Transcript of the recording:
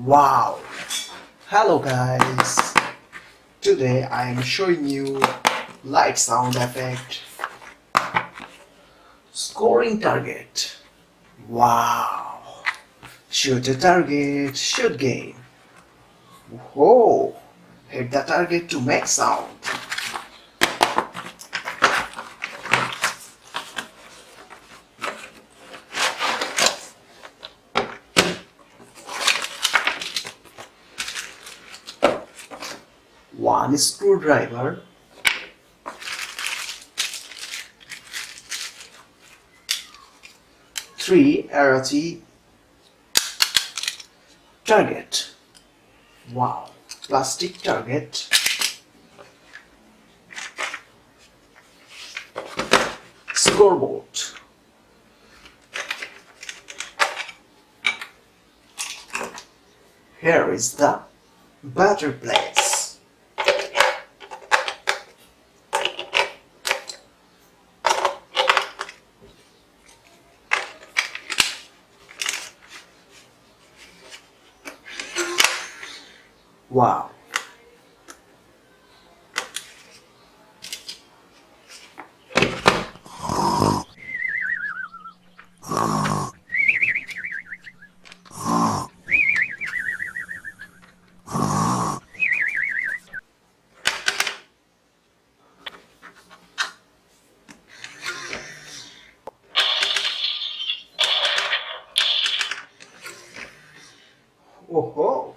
Wow! Hello guys! Today I am showing you light sound effect. Scoring target. Wow! Shoot a target, shoot game. Whoa! Hit the target to make sound. One screwdriver. Three arrow target. Wow! Plastic target. Scoreboard. Here is the batter place. Wow! Oh ho!